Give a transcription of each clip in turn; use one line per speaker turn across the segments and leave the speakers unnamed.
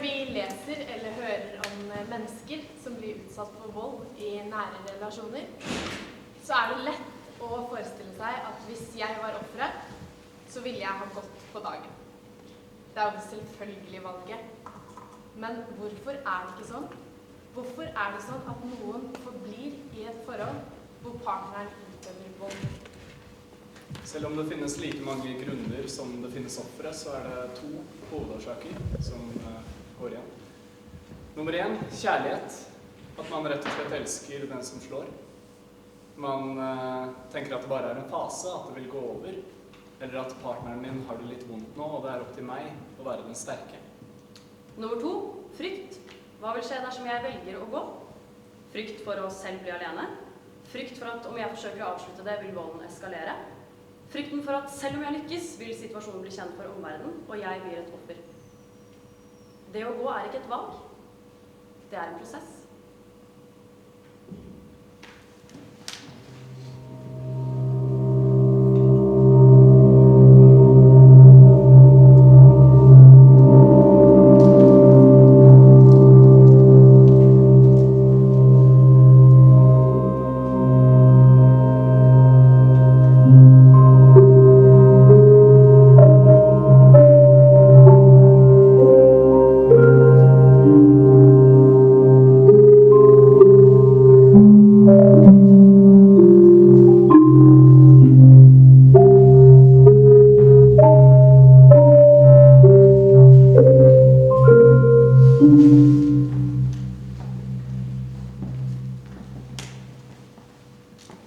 vi leser eller hører om mennesker som blir utsatt for vold i nære relasjoner, så er det lett å forestille seg at hvis jeg var offeret, så ville jeg ha gått på dagen. Det er jo det selvfølgelige valget. Men hvorfor er det ikke sånn? Hvorfor er det sånn at noen forblir i et forhold hvor partneren utøver vold?
Selv om det finnes like mange grunner som det finnes offere, så er det 2 hovedårsaker som går igjen. Nummer 1, kjærlighet. At man rett og slett elsker den som slår. Man tenker at det bare er en fase, at det vil gå over. Eller at partneren min har det litt vondt nå, og det er opp til meg å være den sterke.
Nummer 2, frykt. Hva vil skje dersom jeg velger å gå? Frykt for å selv bli alene. Frykt for at om jeg forsøker å avslutte det, vil volden eskalere. Frykten for at selv om jeg lykkes, vil situasjonen bli kjent for omverdenen, og jeg blir et offer. Det å gå er ikke et valg. Det er en prosess.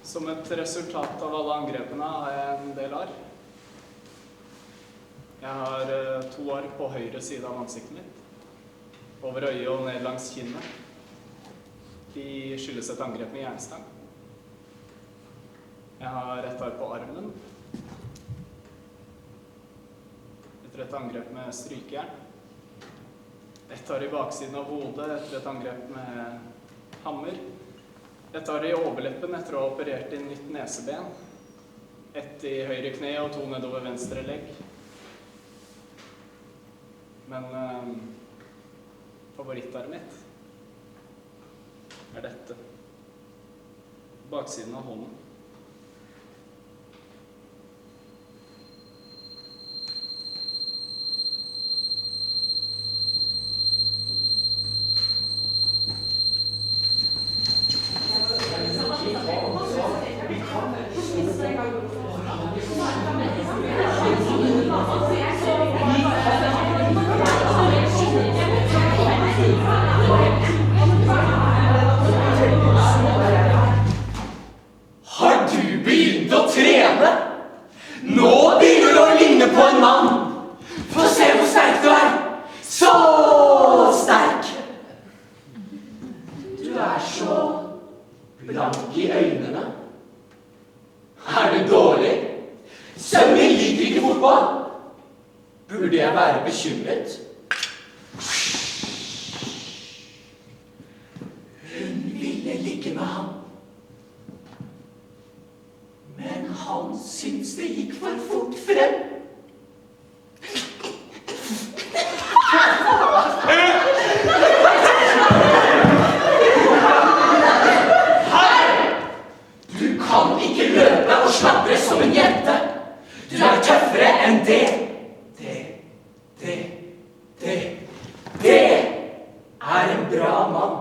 Som et resultat av alle angrepene har jeg en del arr. Jeg har 2 arr på høyre side av ansiktet mitt, over øyet og ned langs kinnet. De skyldes et angrep med jernstang. Jeg har et arr på armen, etter et angrep med strykejern. Et arr i baksiden av hodet etter et angrep med hammer. Et arr i overleppen etter å ha operert inn nytt neseben. Et i høyre kne og 2 nedover venstre legg. Men favorittarret mitt er dette. Baksiden av hånden.
Har du begynt å trene? Nå begynner du å ligne på en mann. Få se hvor sterk du er. Så sterk. Du er så blank i øynene. Er du dårlig? Sønnen min liker ikke fotball. Burde jeg være bekymret? Hun ville ligge med ham. Men han syns det gikk for fort frem. Hei! Du kan ikke løpe og slapre som en jente. Du er tøffere enn det. Det er en bra mann.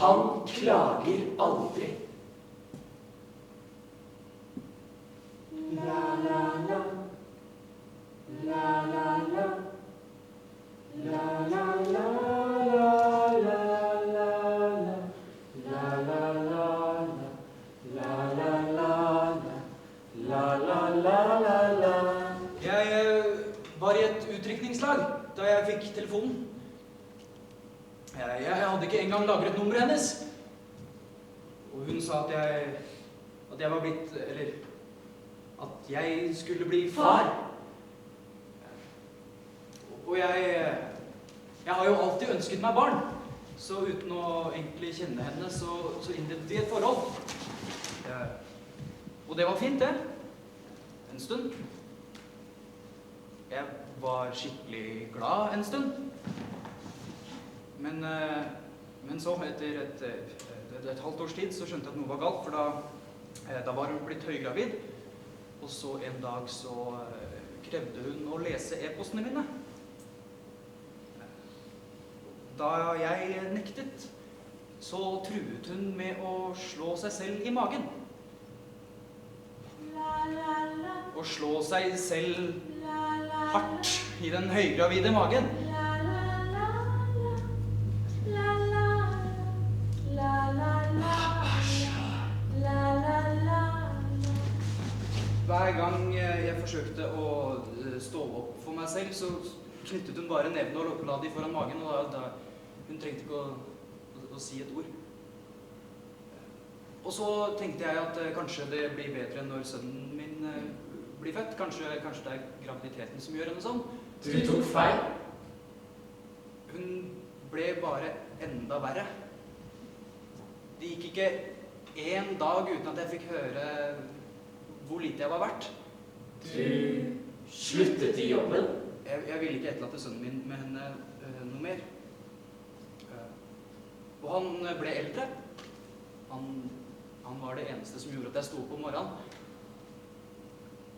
Han klager aldri. La la la, la la la, la la la, la la la, la la la, la la la, la la la.
Jeg var i et utrykningslag da jeg fikk telefonen. Jeg hadde ikke engang lagret nummeret hennes. Og hun sa at jeg var blitt, eller at jeg skulle bli far. Og jeg har jo alltid ønsket meg barn. Så uten å egentlig kjenne henne, så innledet vi et forhold. Og det var fint, det. En stund. Jeg var skikkelig glad en stund. Men så, etter et halvt års tid, så skjønte jeg at noe var galt, for da var hun blitt høygravid. Og så en dag så krevde hun å lese e-postene mine. Da jeg nektet, så truet hun med å slå seg selv i magen. Å slå seg selv hardt i den høygravide magen. Hver gang jeg forsøkte å stå opp for meg selv, så knyttet hun bare nevene og la de foran magen, og hun trengte ikke å si et ord. Og så tenkte jeg at kanskje det blir bedre når sønnen min blir født. Kanskje det er graviditeten som gjør henne sånn.
Du tok feil.
Hun ble bare enda verre. Det gikk ikke en dag uten at jeg fikk høre hvor lite jeg var verdt.
Du sluttet i jobben.
Jeg ville ikke etterlate sønnen min med henne noe mer. Og han ble eldre. Han var det eneste som gjorde at jeg sto opp om morgenen.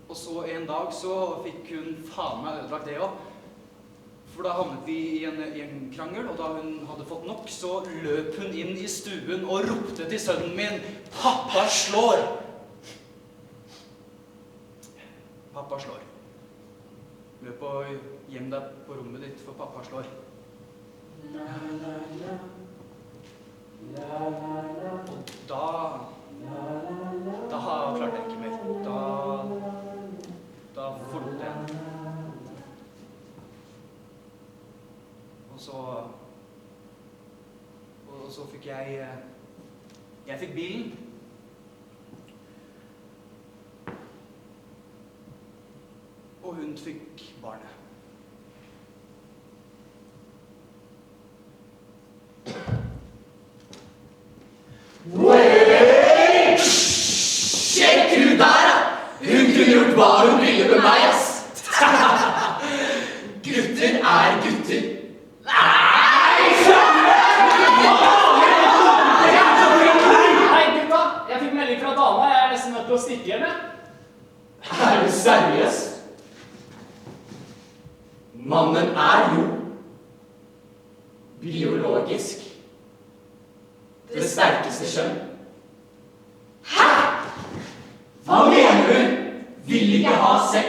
Og så en dag så fikk hun faen meg ødelagt det også. For da havnet vi i en krangel, og da hun hadde fått nok, så løp hun inn i stuen og ropte til sønnen min, «Pappa slår!» Pappa slår. Løp og hjem deg på rommet ditt, for pappa slår. Og da klarte jeg ikke mer. Da forlot jeg henne. Og så fikk jeg fikk bilen. Og hun fikk barnet.
Wey! Sjekk ut der, da! Hun kunne gjort hva hun ville med meg, ass! Gutter er gutter. Nei!
Hei, gutta! Jeg fikk melding fra dama. Jeg er nesten nødt til å stikke hjem, jeg.
Er du seriøs? Mannen er jo biologisk det sterkeste kjønn. Hæ? Hva mener du? Vil ikke ha sex?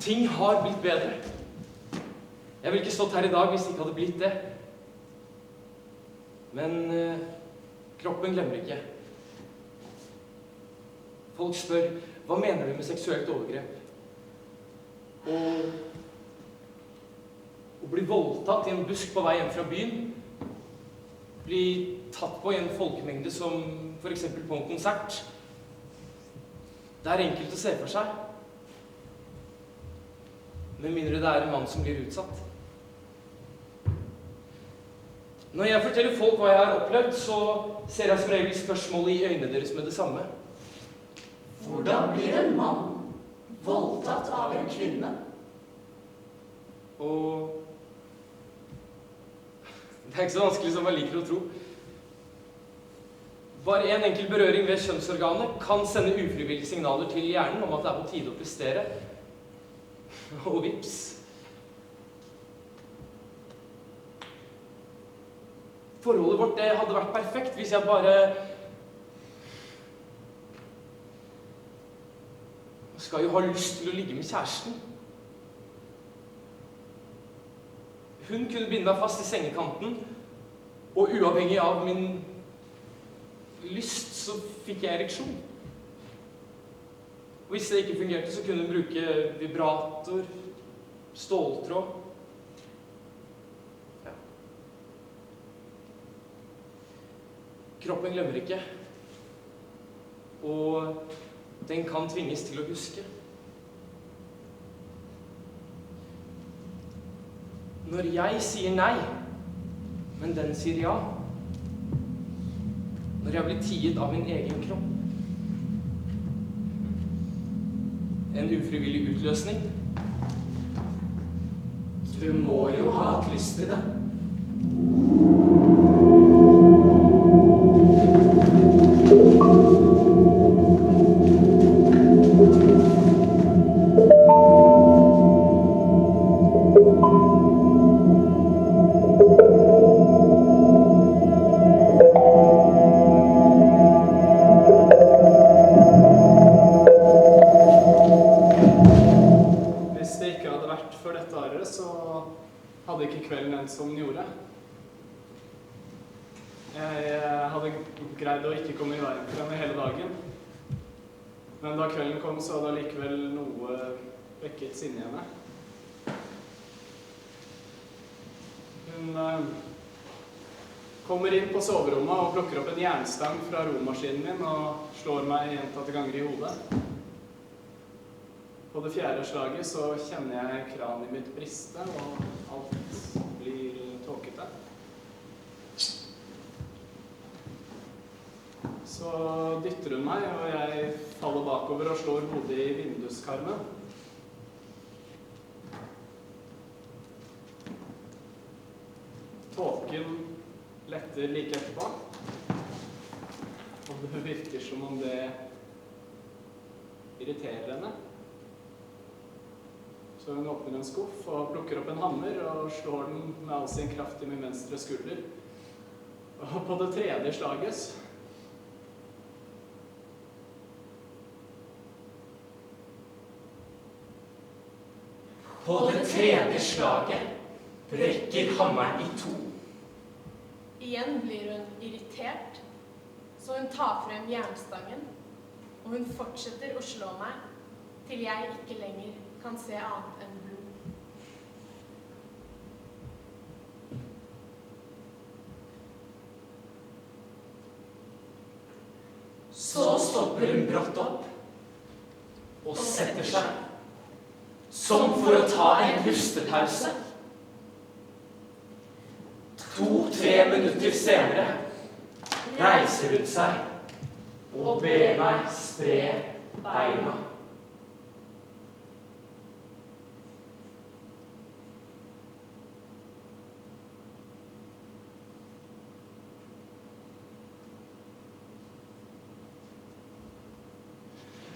Ting har blitt bedre. Jeg ville ikke stått her i dag hvis det ikke hadde blitt det. Men kroppen glemmer ikke. Folk spør, hva mener du med seksuelt overgrep? Å bli voldtatt i en busk på vei hjem fra byen, bli tatt på i en folkemengde som for eksempel på en konsert. Det er enkelt å se for seg. Med mindre det er en mann som blir utsatt. Når jeg forteller folk hva jeg har opplevd, så ser jeg som regel spørsmålet i øynene deres med det samme.
Hvordan blir en mann voldtatt av en kvinne?
Og det er ikke så vanskelig som man liker å tro. Bare en enkel berøring ved kjønnsorganet kan sende ufrivillige signaler til hjernen om at det er på tide å prestere. Og vips. Forholdet vårt det hadde vært perfekt hvis jeg bare skal jo ha lyst til å ligge med kjæresten. Hun kunne binde meg fast i sengekanten, og uavhengig av min lyst så fikk jeg ereksjon. Og hvis det ikke fungerte, så kunne hun bruke vibrator, ståltråd. Ja. Kroppen glemmer ikke, og den kan tvinges til å huske. Når jeg sier nei, men den sier ja. Når jeg blir tiet av min egen kropp. en ufrivillig utløsning.
Du må jo ha hatt lyst til det.
Hvis det ikke hadde vært for dette arret, så hadde ikke kvelden endt som den gjorde. Jeg hadde greid å ikke komme i veien for henne hele dagen. Men da kvelden kom, så hadde allikevel noe vekket sinne i henne. Hun kommer inn på soverommet og plukker opp en jernstang fra romaskinen min og slår meg gjentatte ganger i hodet. På det 4. slaget så kjenner jeg kraniet mitt briste, og alt blir tåkete. Så dytter hun meg, og jeg faller bakover og slår hodet i vinduskarmen. Tåken letter like etterpå, og det virker som om det irriterer henne. Så hun åpner en skuff og plukker opp en hammer og slår den med all sin kraft i min venstre skulder. Og på det 3. slaget
På det 3. slaget brekker hammeren i 2.
Igjen blir hun irritert, så hun tar frem jernstangen, og hun fortsetter å slå meg til jeg ikke lenger kan se annet enn blod.
Så stopper hun brått opp og setter seg, som for å ta en pustepause. 2-3 minutter senere reiser hun seg og ber meg spre beina.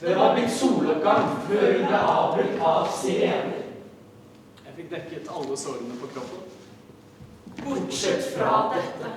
Det var blitt soloppgang før hun ble avbrutt av sirener.
jeg fikk dekket alle sårene på kroppen.
Bortsett fra dette.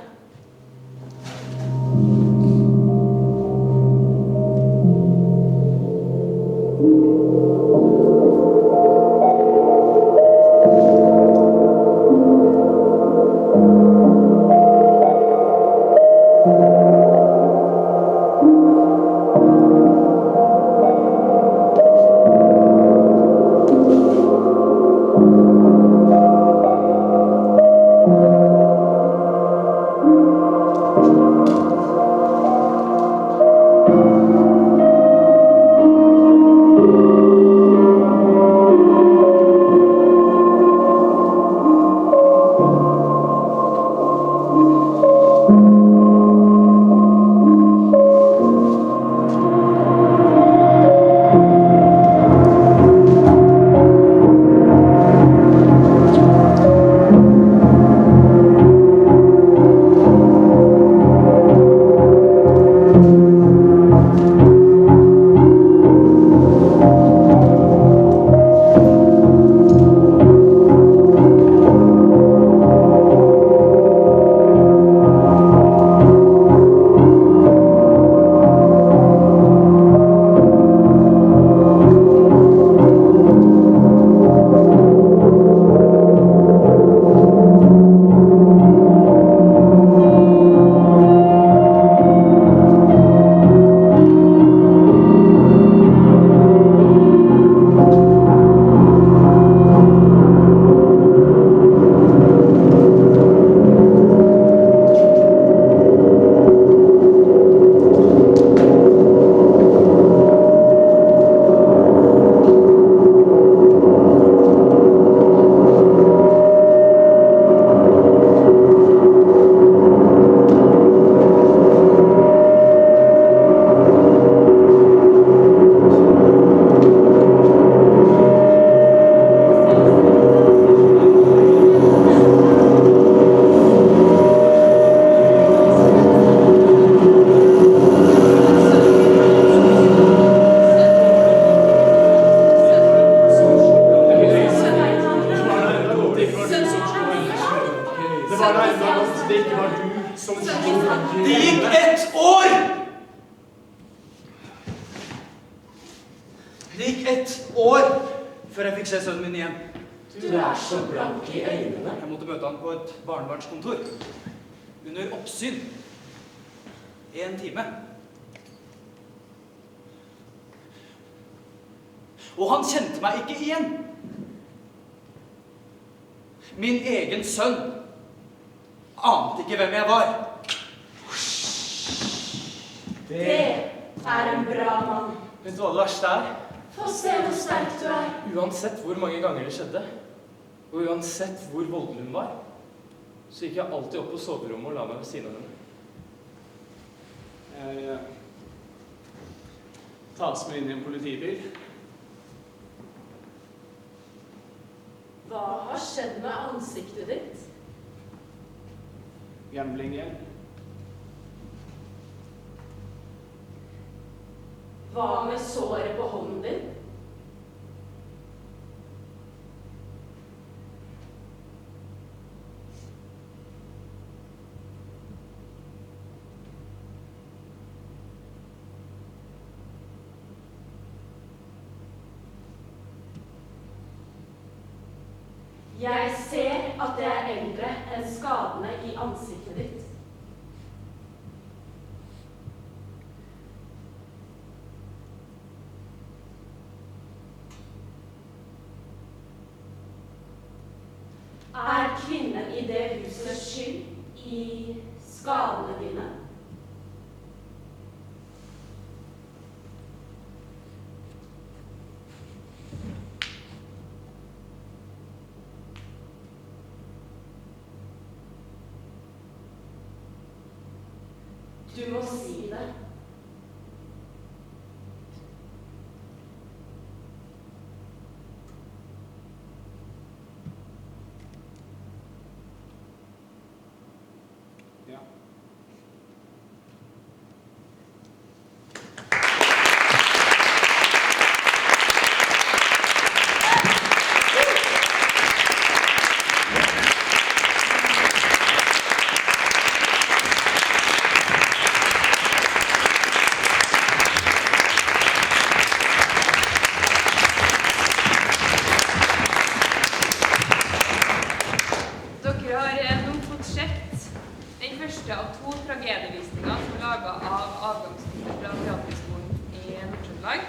Det gikk 1 år før jeg fikk se sønnen min igjen.
Du er så blank i øynene.
Jeg måtte møte han på et barnevernskontor. Under oppsyn. 1 time. Og han kjente meg ikke igjen. Min egen sønn ante ikke hvem jeg var.
Det er en bra mann.
Vet du hva det verste er?
Få se hvor sterk du er.
Uansett hvor mange ganger det skjedde, og uansett hvor voldelig hun var, så gikk jeg alltid opp på soverommet og la meg ved siden av henne.
Jeg tas med inn i en politibil.
Hva har skjedd med ansiktet ditt?
Gambling-gjeld.
Hva med såret på hånden din? Jeg ser at det er eldre enn skadene i ansiktet ditt. Er kvinnen i det huset skyld i skadene dine? Du må si det.
Ja.
Dere har nå fått sett den første av 2 tragedievisninger som er laget av avgangsgutter fra Teaterhøgskolen i Nord-Trøndelag.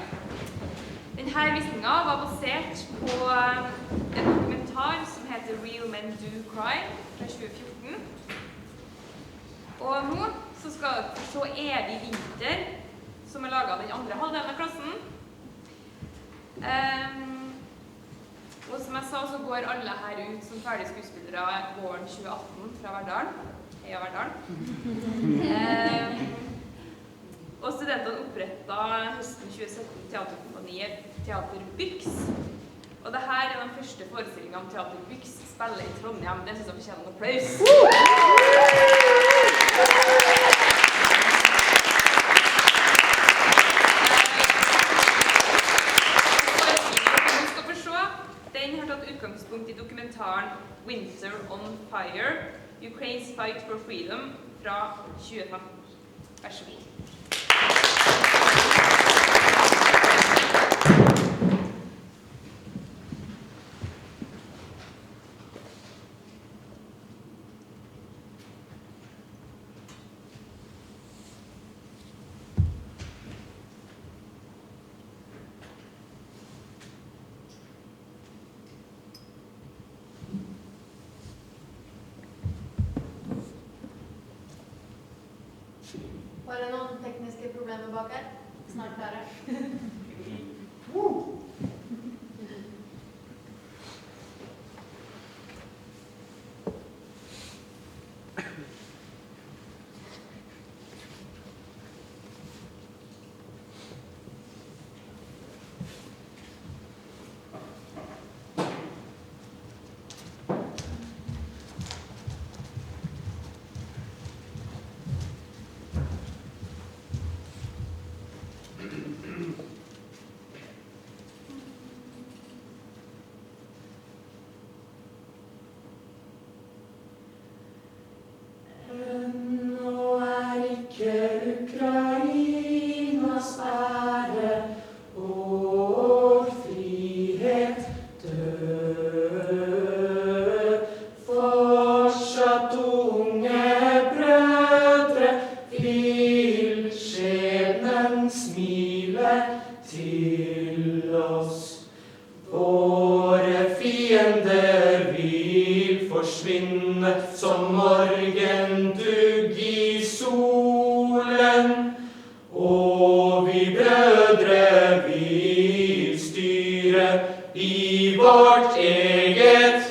Denne visningen var basert på en dokumentar som heter Real Men Do Cry fra 2014. Og nå så skal dere få se Evig vinter, som er laget av den andre halvdelen av klassen. Og som jeg sa, så går alle her ut som ferdige skuespillere våren 2018 fra Verdal. Heia Verdal. Og studentene opprettet høsten 2017 teaterkompaniet Teater Byx. Og dette er den første forestillingen om Teater Byx spiller i Trondheim. Det synes jeg fortjener en applaus. Den har tatt utgangspunkt i dokumentaren Winter on Fire, Ukraine's Fight for Freedom fra 2015. Vær så god.
Bare noen tekniske problemer bak her. Snart klare.
til oss. Våre fiender vil forsvinne som morgendugg i solen, og vi brødre vil styre i vårt eget.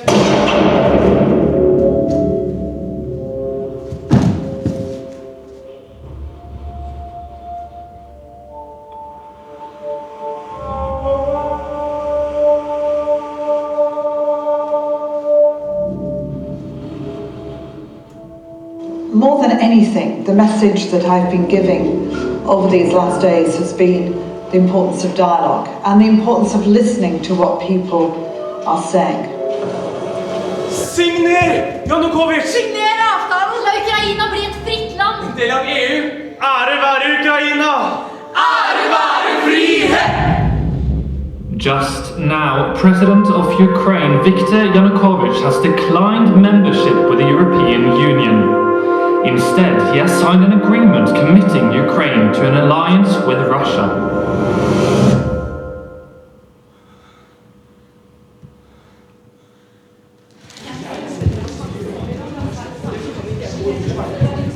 More than anything, the message that I've been giving over these last days has been the importance of dialogue and the importance of listening to what people are saying.
Signer Janukovic!
Signer avtalen! La Ukraina bli et fritt land!
En del av EU! Ære være Ukraina!
Ære være frihet!
Just now, President of Ukraine Viktor Yanukovych has declined membership with the European Union. Instead, he has signed an agreement committing Ukraine to an alliance with Russia.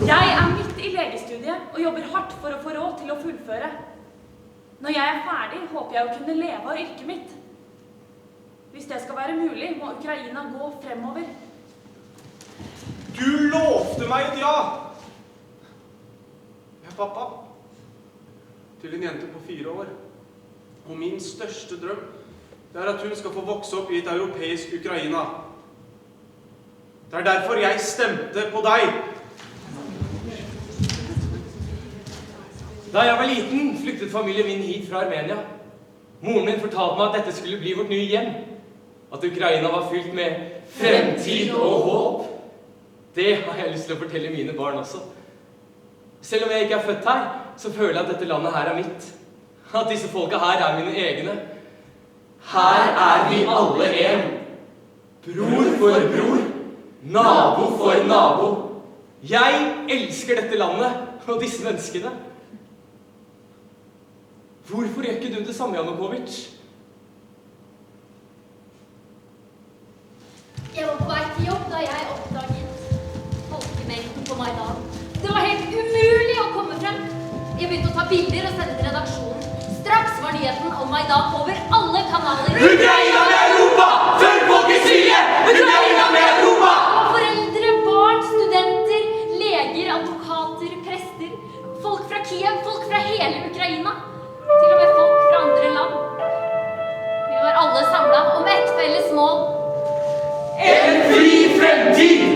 Jeg midt i legestudiet og jobber hardt for å få råd til å fullføre. Når jeg ferdig, håper jeg å kunne leve av yrket mitt. Hvis det skal være mulig, må Ukraina gå fremover.
Du lovte meg et ja! Jeg er pappa. Til en jente på 4 år. Og min største drøm, det er at hun skal få vokse opp i et europeisk Ukraina. Det er derfor jeg stemte på deg.
Da jeg var liten, flyktet familien min hit fra Armenia. Moren min fortalte meg at dette skulle bli vårt nye hjem. At Ukraina var fylt med fremtid og håp. Det har jeg lyst til å fortelle mine barn også. Selv om jeg ikke er født her, så føler jeg at dette landet her er mitt. At disse folka her er mine egne.
Her er vi alle en. Bror for bror, nabo for nabo.
Jeg elsker dette landet og disse menneskene. Hvorfor gjør ikke du det samme, Janukovic?
Jeg var på vei til jobb da jeg oppdaget folkemengden på Maidan. Det var helt umulig å komme frem. Jeg begynte å ta bilder og sende til redaksjonen. Straks var nyheten om Maidan over alle kanaler.
Ukraina med Europa! Før folkets vilje! Ukraina med Europa!
Foreldre, barn, studenter, leger, advokater, prester. Folk fra Kiev, folk fra hele Ukraina. Til og med folk fra andre land. Vi var alle samlet om ett felles mål.
En fri fremtid!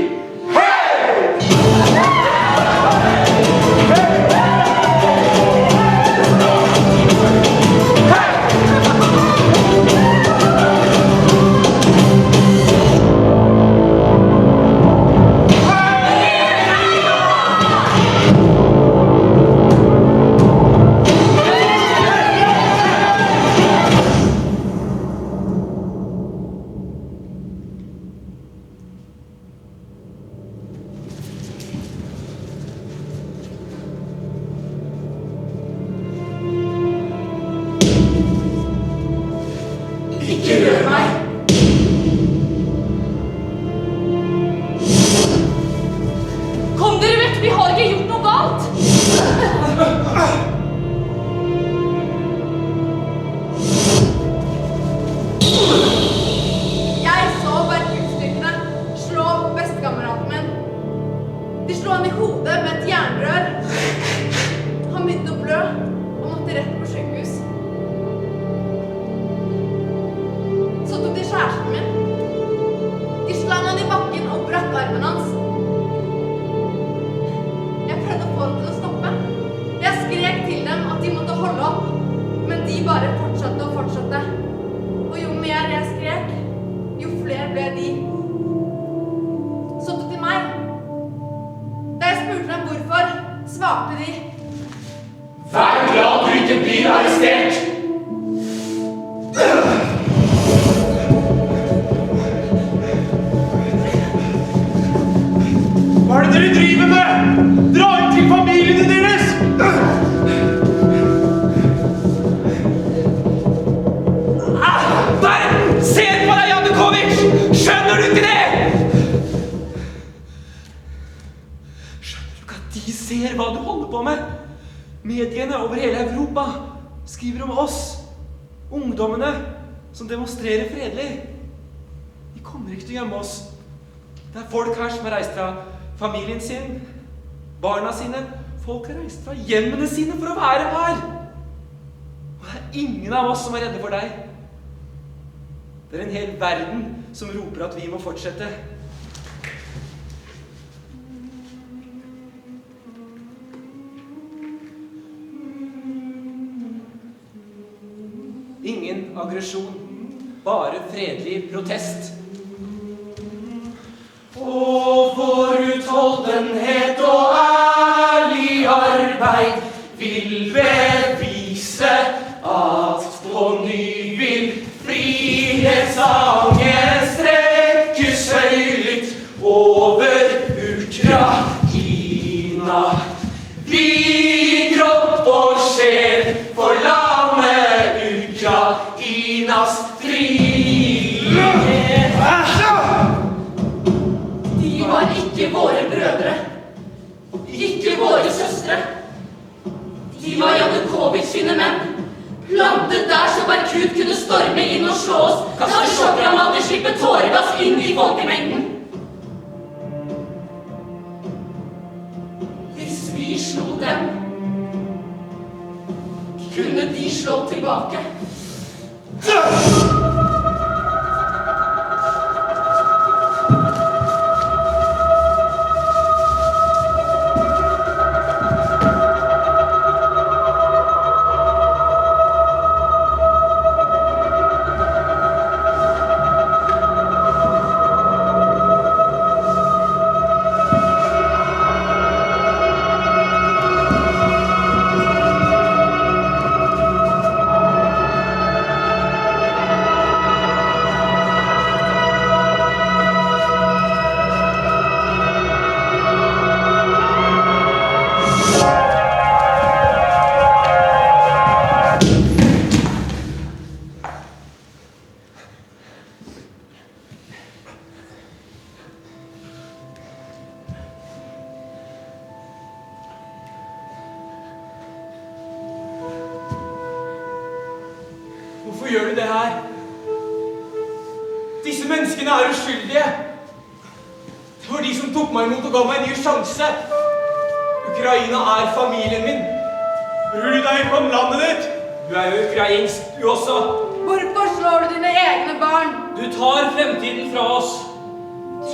Mediene over hele Europa skriver om oss, ungdommene som demonstrerer fredelig. Vi kommer ikke til å gjemme oss. Det er folk her som har reist fra familien sin, barna sine. Folk har reist fra hjemmene sine for å være her. Og det er ingen av oss som er redde for deg. Det er en hel verden som roper at vi må fortsette. Ingen aggresjon, bare fredelig protest.
Og vår utholdenhet og ærlig arbeid vil bevise at på ny vil frihetssangen strekkes høylytt over Ukraina. Vi kropp og sjel forlame Ukrainas frihet. De var ikke våre brødre, ikke våre søstre. De var Janukovic sine menn, plantet der så Berkut kunne storme inn og slå oss, kaste sjokkgranater, slippe tåregass inn i folkemengden. Hvis vi slo dem, kunne de slå tilbake.
Hvorfor gjør du det her? Disse menneskene er uskyldige. Det var de som tok meg imot og ga meg en ny sjanse. Ukraina er familien min. Bryr du deg ikke om landet ditt? Du er jo ukrainsk, du også.
Hvorfor slår du dine egne barn?
Du tar fremtiden fra oss.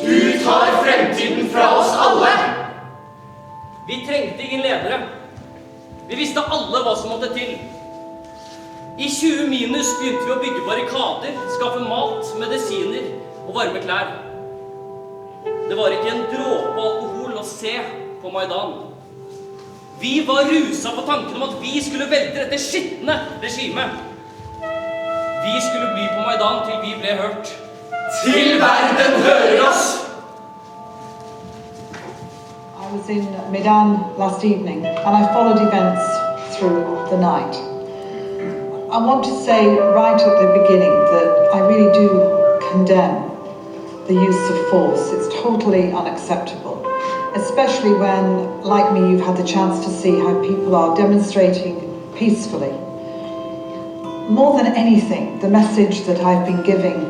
Du tar fremtiden fra oss alle.
Vi trengte ingen ledere. Vi visste alle hva som måtte til. I 20 minus begynte vi å bygge barrikader, skaffe mat, medisiner og varme klær. Det var ikke en dråpe alkohol å se på Maidan. Vi var rusa på tanken om at vi skulle velte dette skitne regimet. Vi skulle bli på Maidan til vi ble hørt.
Til verden hører oss!
I was in Maidan last evening and I followed events through the night. I want to say right at the beginning that I really do condemn the use of force. It's totally unacceptable, especially when, like me, you've had the chance to see how people are demonstrating peacefully. More than anything, the message that I've been giving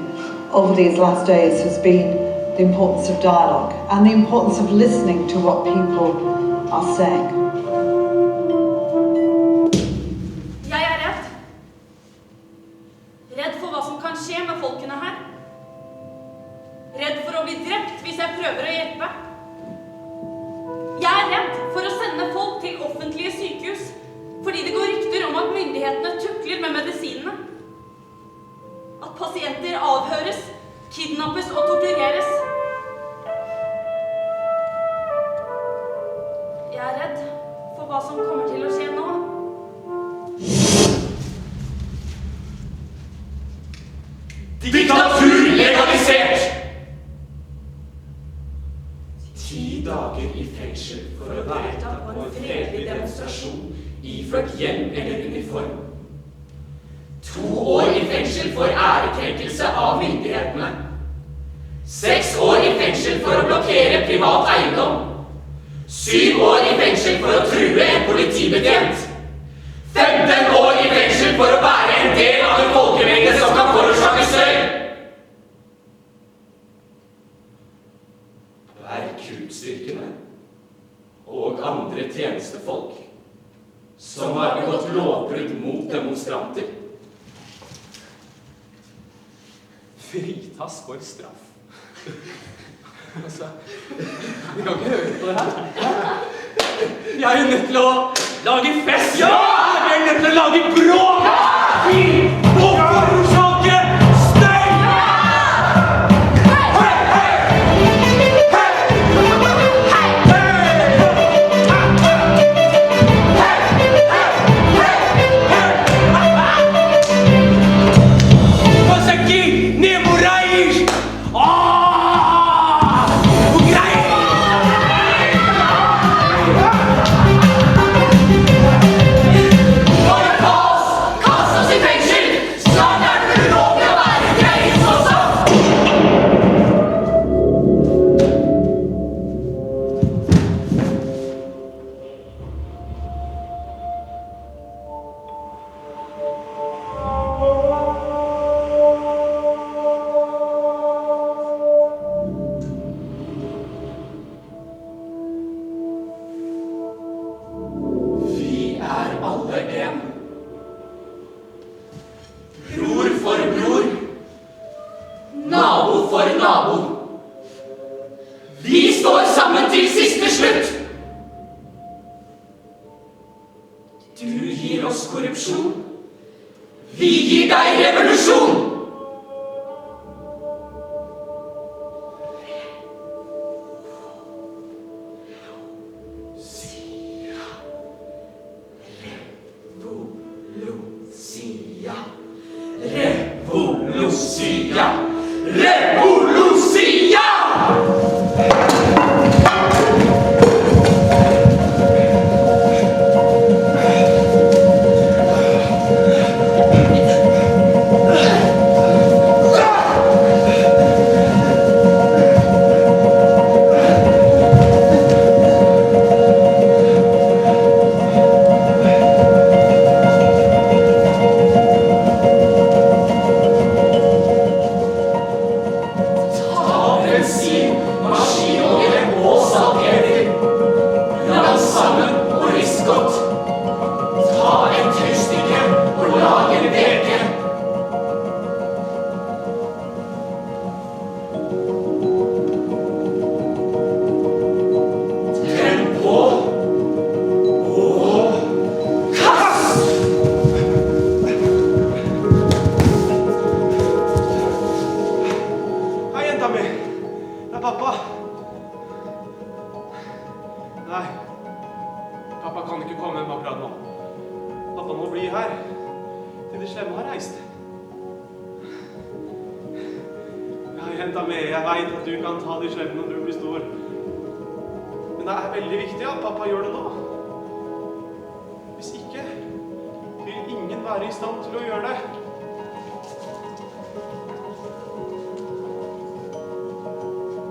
over these last days has been the importance of dialogue and the importance of listening to what people are saying.
Redd for hva som kan skje med folkene her. Redd for å bli drept hvis jeg prøver å hjelpe. Jeg er redd for å sende folk til offentlige sykehus, fordi det går rykter om at myndighetene tukler med medisinene. At pasienter avhøres, kidnappes og tortureres. Jeg er redd for hva som kommer til å skje nå.
Diktatur legalisert! 10 dager i fengsel for å delta på en fredelig demonstrasjon iført hjem eller uniform. 2 år i fengsel for ærekrenkelse av myndighetene. 6 år i fengsel for å blokkere privat eiendom. 7 år i fengsel for å true en politibetjent. 15 år i fengsel for å være en del av en folkemengde som kan forårsake støy. Bergkutstyrkene og andre tjenestefolk som har begått lovbrudd mot demonstranter.
Fritas for straff. Altså, vi kan ikke høre på det her. Vi er jo nødt til å lage fest. Ja! Vi er nødt til å lage bråk. Vi må forårsake støy.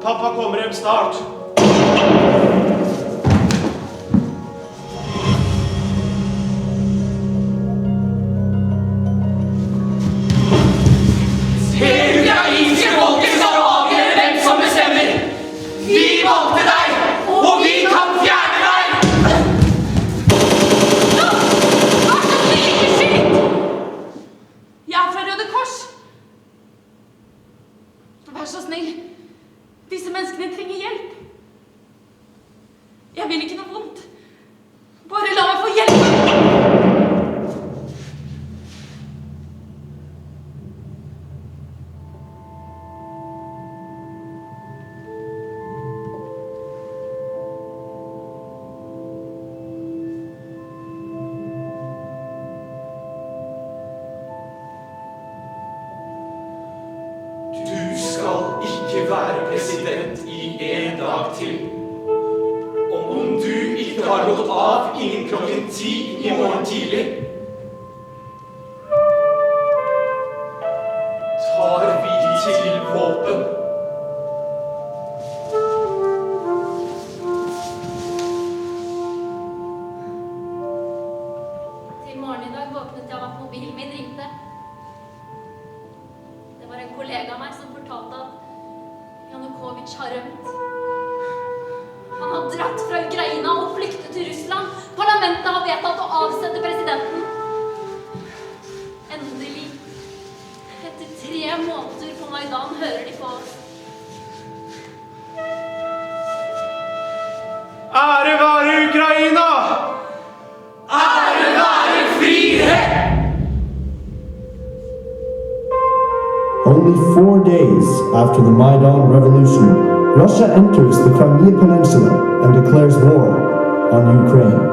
Pappa kommer hjem snart.
Det ukrainske folket skal avgjøre hvem som bestemmer. Vi valgte deg, og vi kan fjerne deg!
Hva så snill, skyt! Jeg er fra Røde Kors. Vær så snill. Disse menneskene trenger hjelp. Jeg vil ikke noe vondt. Bare la meg få hjelp.
Du skal ikke være president i en dag til. Om du ikke har gått av innen klokken 10 i morgen tidlig, tar vi til våpen.
Til morgen en kollega av meg som fortalte at Janukovitsj har rømt. Han har dratt fra Ukraina og flyktet til Russland. Parlamentet har vedtatt å avsette presidenten. Endelig, etter 3 måneder på Maidan, hører de på oss.
Ære være Ukraina!
Ære være frihet!
Only 4 days after the Maidan Revolution, Russia enters the Crimea Peninsula and declares war on Ukraine.